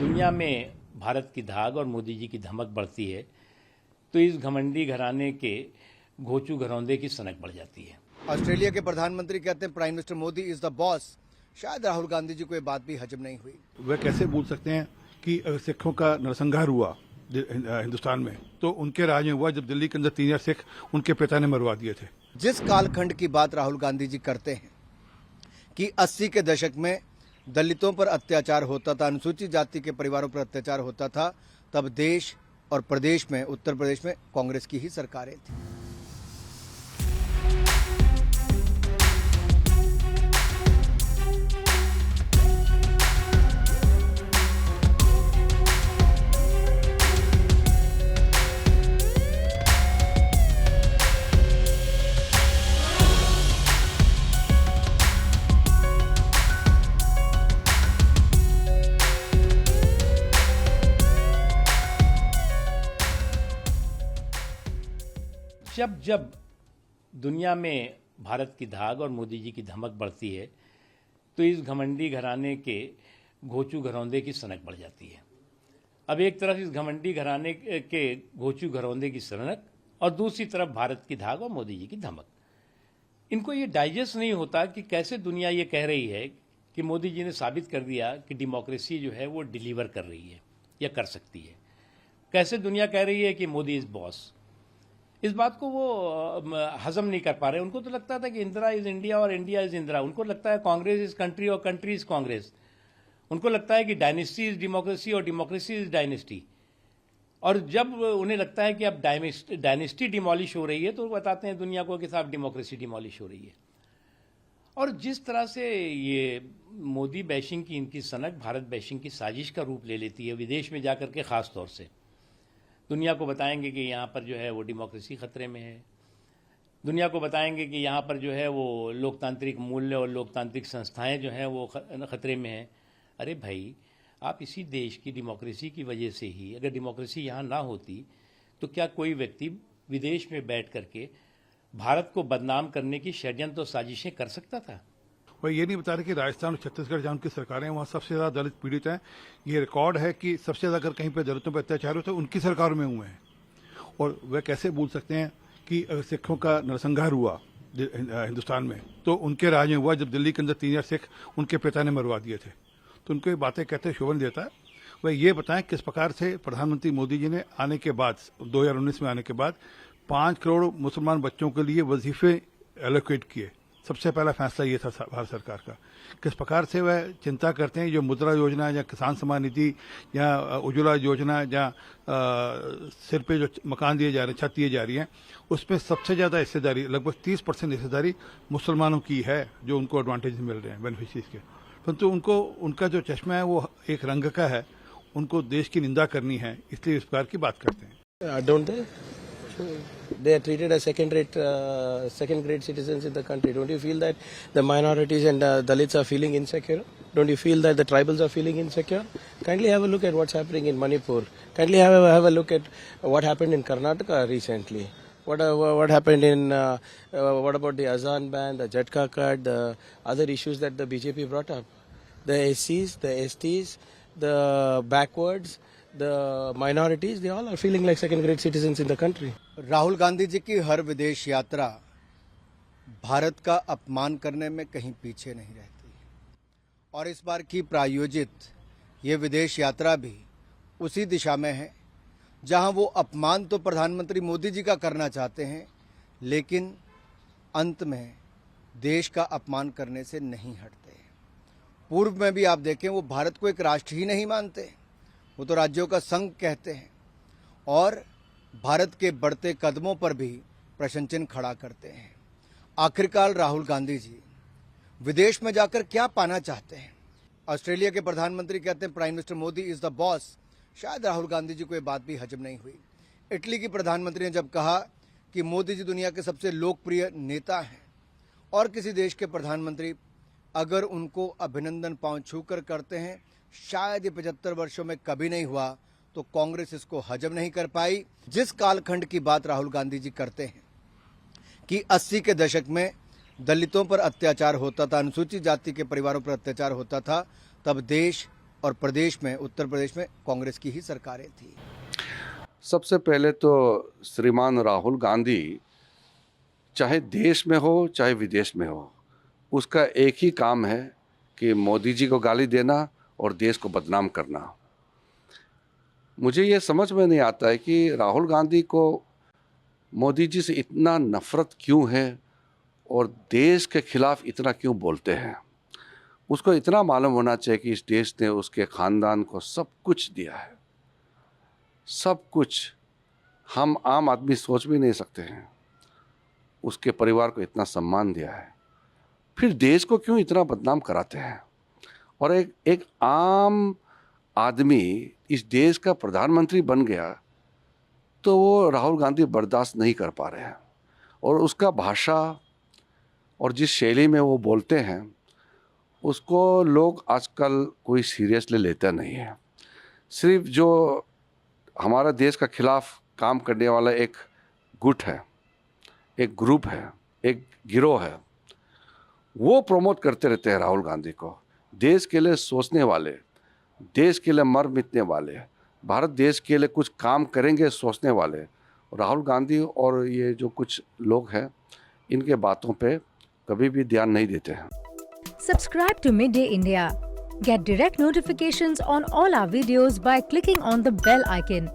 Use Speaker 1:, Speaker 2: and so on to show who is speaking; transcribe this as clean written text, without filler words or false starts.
Speaker 1: दुनिया में भारत की धाक और मोदी जी की धमक बढ़ती है तो इस घमंडी घराने के घोचू घरौंदे की सनक बढ़ जाती है।
Speaker 2: ऑस्ट्रेलिया के प्रधानमंत्री कहते हैं prime minister Modi is the boss. शायद राहुल गांधी जी को ये बात भी हजम नहीं हुई।
Speaker 3: वह कैसे बोल सकते हैं कि अगर सिखों का नरसंहार हुआ हिंदुस्तान में तो उनके राज में हुआ जब दिल्ली के अंदर 3000 सिख उनके पिता ने मरवा दिए थे।
Speaker 2: जिस कालखंड की बात राहुल गांधी जी करते हैं कि 80 के दशक में दलितों पर अत्याचार होता था, अनुसूचित जाति के परिवारों पर अत्याचार होता था, तब देश और प्रदेश में, उत्तर प्रदेश में कांग्रेस की ही सरकारें थी।
Speaker 1: जब जब दुनिया में भारत की धाक और मोदी जी की धमक बढ़ती है तो इस घमंडी घराने के घोचू घरौंदे की सनक बढ़ जाती है। अब एक तरफ इस घमंडी घराने के घोचू घरौंदे की सनक और दूसरी तरफ भारत की धाक और मोदी जी की धमक। इनको ये डाइजेस्ट नहीं होता कि कैसे दुनिया ये कह रही है कि मोदी जी ने साबित कर दिया कि डेमोक्रेसी जो है वो डिलीवर कर रही है या कर सकती है। कैसे दुनिया कह रही है कि मोदी इज बॉस। इस बात को वो हजम नहीं कर पा रहे। उनको तो लगता था कि इंदिरा इज इंडिया और इंडिया इज इंदिरा। उनको लगता है कांग्रेस इज कंट्री और कंट्री इज कांग्रेस। उनको लगता है कि डायनेस्टी इज डेमोक्रेसी और डेमोक्रेसी इज डायनेस्टी। और जब उन्हें लगता है कि अब डायनेस्टी डिमोलिश हो रही है तो वो बताते हैं दुनिया को कि साहब डेमोक्रेसी डिमोलिश हो रही है। और जिस तरह से ये मोदी बैशिंग की इनकी सनक भारत बैशिंग की साजिश का रूप ले लेती है, विदेश में जाकर के खास तौर से दुनिया को बताएंगे कि यहाँ पर जो है वो डेमोक्रेसी खतरे में है। दुनिया को बताएंगे कि यहाँ पर जो है वो लोकतांत्रिक मूल्य और लोकतांत्रिक संस्थाएं जो हैं वो खतरे में हैं। अरे भाई, आप इसी देश की डेमोक्रेसी की वजह से ही, अगर डेमोक्रेसी यहाँ ना होती तो क्या कोई व्यक्ति विदेश में बैठ करके भारत को बदनाम करने की षड्यंत्र और साजिशें कर सकता था?
Speaker 3: वह ये नहीं बता रहे कि राजस्थान और छत्तीसगढ़ जहाँ उनकी सरकारें हैं वहाँ सबसे ज़्यादा दलित पीड़ित हैं। ये रिकॉर्ड है कि सबसे ज़्यादा अगर कहीं पर दलितों पर अत्याचार होते हैं उनकी सरकार में हुए हैं। और वह कैसे बोल सकते हैं कि अगर सिखों का नरसंहार हुआ हिंदुस्तान में तो उनके राज में हुआ जब दिल्ली के अंदर 3000 सिख उनके पिता ने मरवा दिए थे। तो उनको ये बातें कहते शोभन देता है। वह ये बताएं किस प्रकार से प्रधानमंत्री मोदी जी ने आने के बाद 2019 में आने के बाद 5 करोड़ मुसलमान बच्चों के लिए वजीफे एलोकेट किए। सबसे पहला फैसला ये था भारत सरकार का। किस प्रकार से वह चिंता करते हैं जो मुद्रा योजना या किसान सम्मान निधि या उज्ज्वला योजना या सिर पे जो मकान दिए जा रहे हैं, छत दिए जा रही हैं, उसमें सबसे ज़्यादा हिस्सेदारी, लगभग 30% हिस्सेदारी मुसलमानों की है जो उनको एडवांटेज मिल रहे हैं बेनिफिशरीज के। परंतु उनको उनका जो चश्मा है वो एक रंग का है। उनको देश की निंदा करनी है, इसलिए इस प्रकार की बात करते हैं।
Speaker 4: They are treated as second-grade citizens in the country. Don't you feel that the minorities and Dalits are feeling insecure? Don't you feel that the tribals are feeling insecure? Kindly have a look at what's happening in Manipur. Kindly have a look at what happened in Karnataka recently. What happened in what about the Azan ban, the Jhatka cut, the other issues that the BJP brought up? The SCs, the STs, the backwards, the minorities, they all are feeling like second-grade citizens in the country.
Speaker 2: Rahul Gandhi ji की हर विदेश यात्रा भारत का अपमान करने में कहीं पीछे नहीं रहती। और इस बार की प्रायोजित ये विदेश यात्रा भी उसी दिशा में है जहां वो अपमान तो प्रधानमंत्री मोदी जी का करना चाहते हैं, लेकिन अंत में देश का अपमान करने से नहीं हटते। पूर्व में भी आप देखें, वो भारत को एक राष्ट्र ही नहीं मानते, वो तो राज्यों का संघ कहते हैं और भारत के बढ़ते कदमों पर भी प्रश्न चिन्ह खड़ा करते हैं। आखिरकार राहुल गांधी जी विदेश में जाकर क्या पाना चाहते हैं? ऑस्ट्रेलिया के प्रधानमंत्री कहते हैं prime minister Modi is the boss. शायद राहुल गांधी जी को ये बात भी हजम नहीं हुई। इटली की प्रधानमंत्री ने जब कहा कि मोदी जी दुनिया के सबसे लोकप्रिय नेता हैं और किसी देश के प्रधानमंत्री अगर उनको अभिनंदन पांव छूकर करते हैं, शायद ये 75 वर्षों में कभी नहीं हुआ, तो कांग्रेस इसको हजम नहीं कर पाई। जिस कालखंड की बात राहुल गांधी जी करते हैं कि 80 के दशक में दलितों पर अत्याचार होता था, अनुसूचित जाति के परिवारों पर अत्याचार होता था, तब देश और प्रदेश में, उत्तर प्रदेश में कांग्रेस की ही सरकारें थी।
Speaker 5: सबसे पहले तो श्रीमान राहुल गांधी चाहे देश में हो चाहे विदेश में हो, उसका एक ही काम है कि मोदी जी को गाली देना और देश को बदनाम करना। मुझे ये समझ में नहीं आता है कि राहुल गांधी को मोदी जी से इतना नफरत क्यों है और देश के खिलाफ इतना क्यों बोलते हैं। उसको इतना मालूम होना चाहिए कि इस देश ने उसके ख़ानदान को सब कुछ दिया है, सब कुछ। हम आम आदमी सोच भी नहीं सकते हैं। उसके परिवार को इतना सम्मान दिया है, फिर देश को क्यों इतना बदनाम कराते हैं। और एक आम आदमी इस देश का प्रधानमंत्री बन गया तो वो राहुल गांधी बर्दाश्त नहीं कर पा रहे हैं। और उसका भाषा और जिस शैली में वो बोलते हैं उसको लोग आजकल कोई सीरियसली लेता नहीं है। सिर्फ जो हमारा देश का खिलाफ काम करने वाला एक गुट है, एक ग्रुप है, एक गिरोह है, वो प्रमोट करते रहते हैं राहुल गांधी को। देश के लिए सोचने वाले, देश के लिए मर मिटने वाले, भारत देश के लिए कुछ काम करेंगे सोचने वाले राहुल गांधी और ये जो कुछ लोग हैं, इनके बातों पे कभी भी ध्यान नहीं देते हैं।
Speaker 6: Subscribe to Midday India. Get direct notifications on all our videos by clicking on the bell icon.